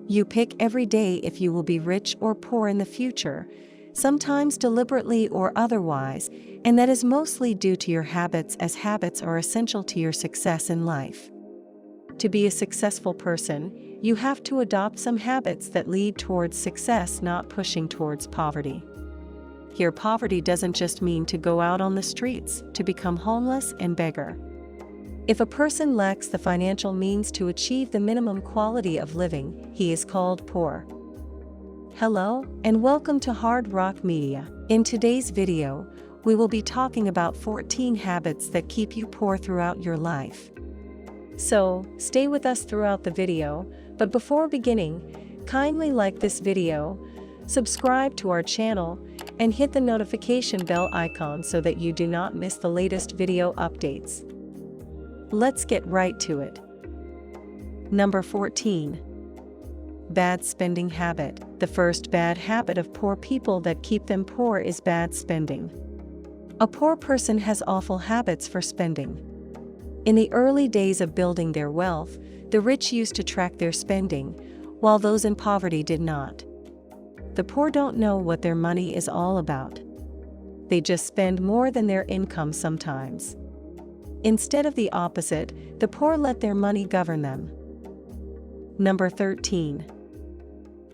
You pick every day if you will be rich or poor in the future, sometimes deliberately or otherwise, and that is mostly due to your habits, as habits are essential to your success in life. To be a successful person, you have to adopt some habits that lead towards success, not pushing towards poverty. Here, poverty doesn't just mean to go out on the streets, to become homeless and beggar. If a person lacks the financial means to achieve the minimum quality of living, he is called poor. Hello, and welcome to Hard Rock Media. In today's video, we will be talking about 14 habits that keep you poor throughout your life. So, stay with us throughout the video, but before beginning, kindly like this video, subscribe to our channel, and hit the notification bell icon so that you do not miss the latest video updates. Let's get right to it. Number 14. Bad spending habit. The first bad habit of poor people that keep them poor is bad spending. A poor person has awful habits for spending. In the early days of building their wealth, the rich used to track their spending, while those in poverty did not. The poor don't know what their money is all about. They just spend more than their income sometimes. Instead of the opposite, the poor let their money govern them. Number 13.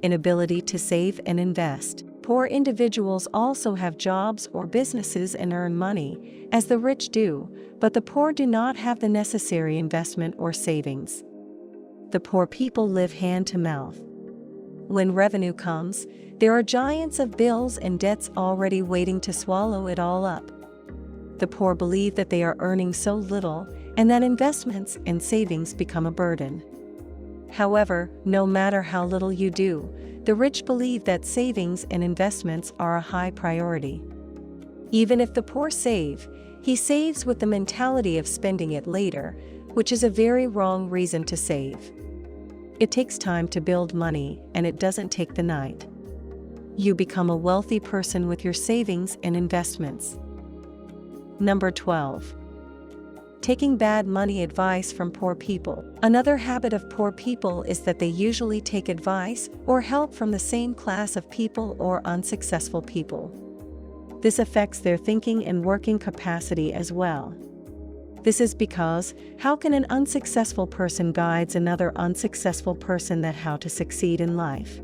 Inability to save and invest. Poor individuals also have jobs or businesses and earn money, as the rich do, but the poor do not have the necessary investment or savings. The poor people live hand to mouth. When revenue comes, there are giants of bills and debts already waiting to swallow it all up. The poor believe that they are earning so little, and that investments and savings become a burden. However, no matter how little you do, the rich believe that savings and investments are a high priority. Even if the poor save, he saves with the mentality of spending it later, which is a very wrong reason to save. It takes time to build money, and it doesn't take the night. You become a wealthy person with your savings and investments. Number 12. Taking bad money advice from poor people. Another habit of poor people is that they usually take advice or help from the same class of people or unsuccessful people. This affects their thinking and working capacity as well. This is because, how can an unsuccessful person guide another unsuccessful person that how to succeed in life?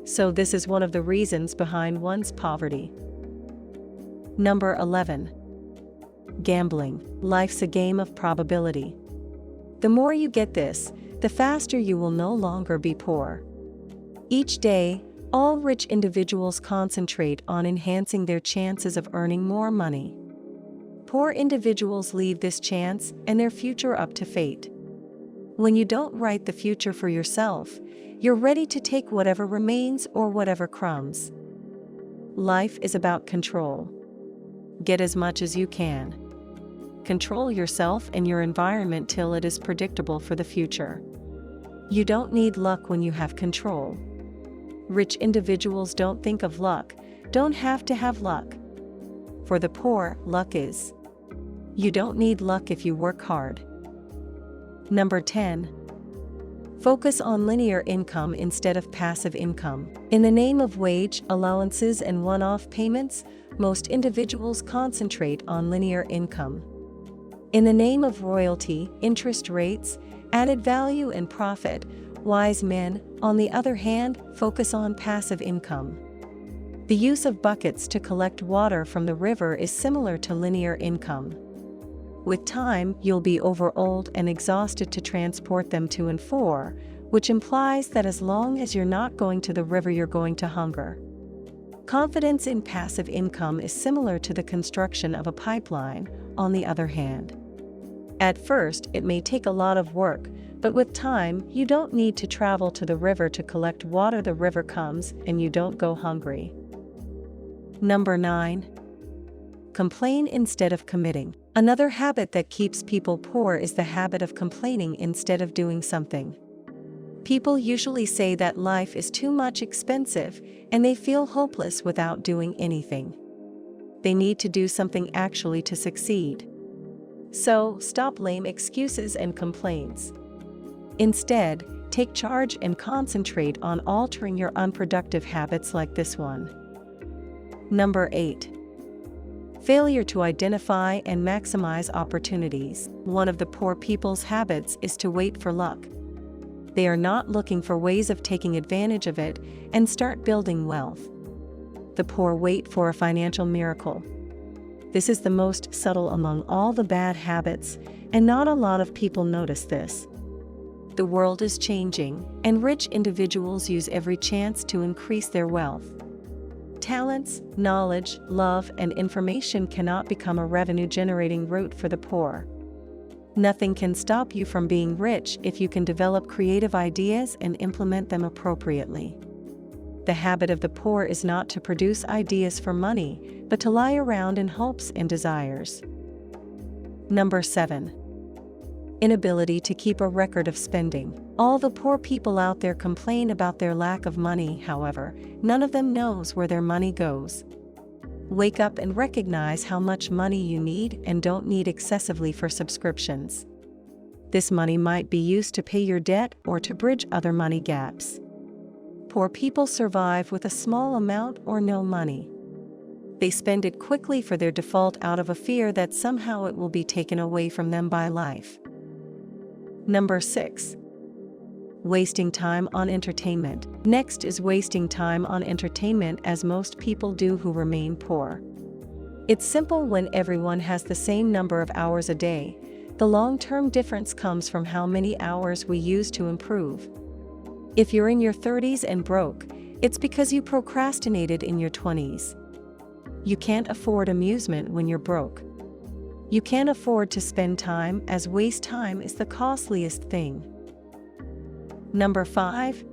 So this is one of the reasons behind one's poverty. Number 11. Gambling. Life's a game of probability. The more you get this, the faster you will no longer be poor. Each day, all rich individuals concentrate on enhancing their chances of earning more money. Poor individuals leave this chance and their future up to fate. When you don't write the future for yourself, you're ready to take whatever remains or whatever crumbs. Life is about control. Get as much as you can. Control yourself and your environment till it is predictable for the future. You don't need luck when you have control. Rich individuals don't think of luck, don't have to have luck. For the poor, luck is. You don't need luck if you work hard. Number 10. Focus on linear income instead of passive income. In the name of wage, allowances, and one-off payments, most individuals concentrate on linear income. In the name of royalty, interest rates, added value, and profit, wise men, on the other hand, focus on passive income. The use of buckets to collect water from the river is similar to linear income. With time, you'll be over old and exhausted to transport them to and for, which implies that as long as you're not going to the river, you're going to hunger. Confidence in passive income is similar to the construction of a pipeline, on the other hand. At first, it may take a lot of work, but with time, you don't need to travel to the river to collect water. The river comes, and you don't go hungry. Number 9. Complain instead of committing. Another habit that keeps people poor is the habit of complaining instead of doing something. People usually say that life is too much expensive, and they feel hopeless without doing anything. They need to do something actually to succeed. So, stop lame excuses and complaints. Instead, Take charge and concentrate on altering your unproductive habits like this one. Number 8. Failure to identify and maximize opportunities. One of the poor people's habits is to wait for luck. They are not looking for ways of taking advantage of it and start building wealth. The poor wait for a financial miracle. This is the most subtle among all the bad habits, and not a lot of people notice this. The world is changing, and rich individuals use every chance to increase their wealth. Talents, knowledge, love, and information cannot become a revenue-generating route for the poor. Nothing can stop you from being rich if you can develop creative ideas and implement them appropriately. The habit of the poor is not to produce ideas for money, but to lie around in hopes and desires. Number 7. Inability to keep a record of spending. All the poor people out there complain about their lack of money, however, none of them knows where their money goes. Wake up and recognize how much money you need and don't need excessively for subscriptions. This money might be used to pay your debt or to bridge other money gaps. Poor people survive with a small amount or no money. They spend it quickly for their default out of a fear that somehow it will be taken away from them by life. Number 6. Wasting time on entertainment. Next is wasting time on entertainment, as most people do who remain poor. It's simple when everyone has the same number of hours a day. The long-term difference comes from how many hours we use to improve. If you're in your 30s and broke, it's because you procrastinated in your 20s. You can't afford amusement when you're broke. You can't afford to spend time, as waste time is the costliest thing. Number 5.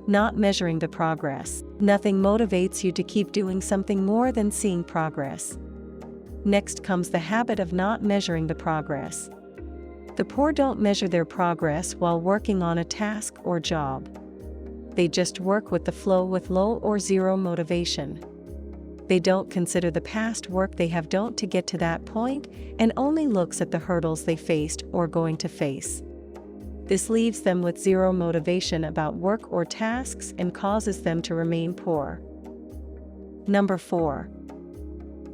Not measuring the progress. Nothing motivates you to keep doing something more than seeing progress. Next comes the habit of not measuring the progress. The poor don't measure their progress while working on a task or job. They just work with the flow with low or zero motivation. They don't consider the past work they have done to get to that point, and only looks at the hurdles they faced or going to face. This leaves them with zero motivation about work or tasks and causes them to remain poor. Number 4.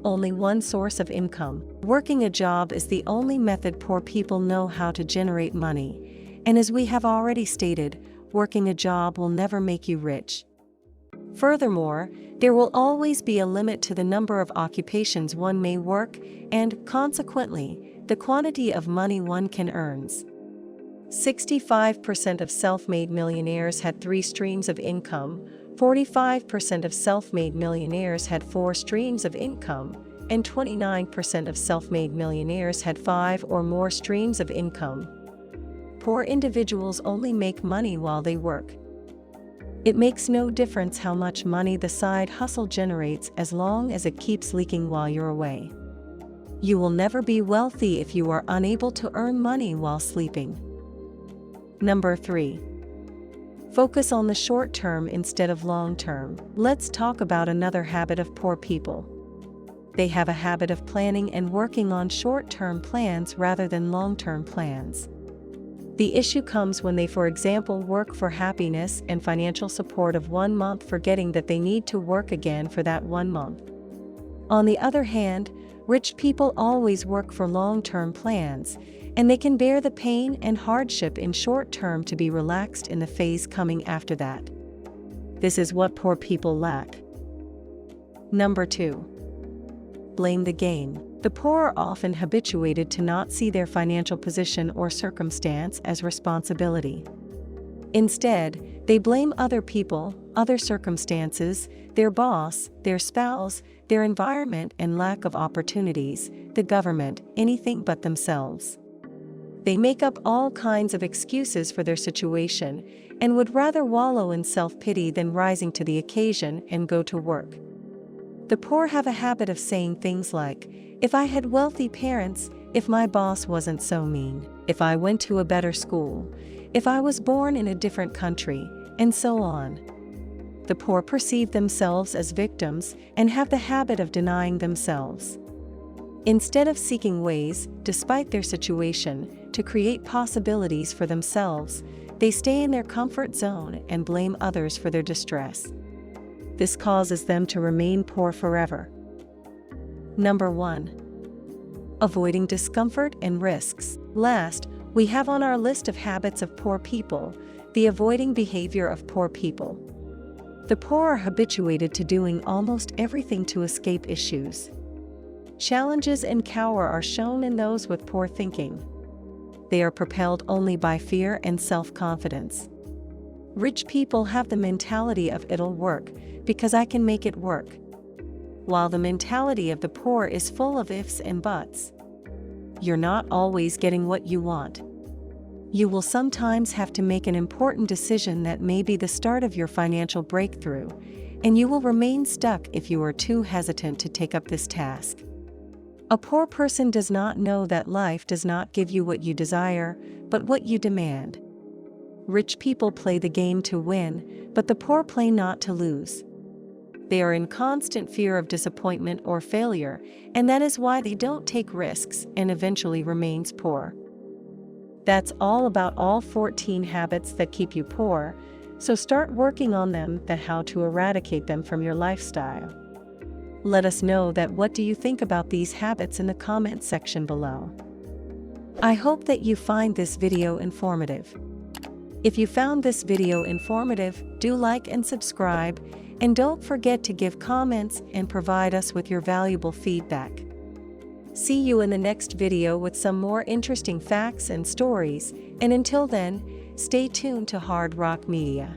Only one source of income. Working a job is the only method poor people know how to generate money, and as we have already stated, working a job will never make you rich. Furthermore, there will always be a limit to the number of occupations one may work and, consequently, the quantity of money one can earn. 65% of self-made millionaires had 3 streams of income, 45% of self-made millionaires had 4 streams of income, and 29% of self-made millionaires had 5 or more streams of income. Poor individuals only make money while they work. It makes no difference how much money the side hustle generates as long as it keeps leaking while you're away. You will never be wealthy if you are unable to earn money while sleeping. Number 3. Focus on the short term instead of long term. Let's talk about another habit of poor people. They have a habit of planning and working on short-term plans rather than long-term plans. The issue comes when they, for example, work for happiness and financial support of 1 month, forgetting that they need to work again for that 1 month. On the other hand, rich people always work for long-term plans, and they can bear the pain and hardship in short term to be relaxed in the phase coming after that. This is what poor people lack. Number 2. Blame the game. The poor are often habituated to not see their financial position or circumstance as responsibility. Instead, they blame other people, other circumstances, their boss, their spouse, their environment and lack of opportunities, the government, anything but themselves. They make up all kinds of excuses for their situation and would rather wallow in self-pity than rising to the occasion and go to work. The poor have a habit of saying things like, "If I had wealthy parents, if my boss wasn't so mean, if I went to a better school, if I was born in a different country," and so on. The poor perceive themselves as victims and have the habit of denying themselves. Instead of seeking ways, despite their situation, to create possibilities for themselves, They stay in their comfort zone and blame others for their distress. This causes them to remain poor forever. Number 1. Avoiding discomfort and risks. Last, we have on our list of habits of poor people, the avoiding behavior of poor people. The poor are habituated to doing almost everything to escape issues. Challenges and cower are shown in those with poor thinking. They are propelled only by fear and self-confidence. Rich people have the mentality of "it'll work, because I can make it work," while the mentality of the poor is full of ifs and buts. You're not always getting what you want. You will sometimes have to make an important decision that may be the start of your financial breakthrough, and you will remain stuck if you are too hesitant to take up this task. A poor person does not know that life does not give you what you desire, but what you demand. Rich people play the game to win, but the poor play not to lose. They are in constant fear of disappointment or failure, and that is why they don't take risks and eventually remains poor. That's all about all 14 habits that keep you poor, so start working on them and how to eradicate them from your lifestyle. Let us know what do you think about these habits in the comment section below. I hope that you find this video informative. If you found this video informative, do like and subscribe, and don't forget to give comments and provide us with your valuable feedback. See you in the next video with some more interesting facts and stories, and until then, stay tuned to Hard Rock Media.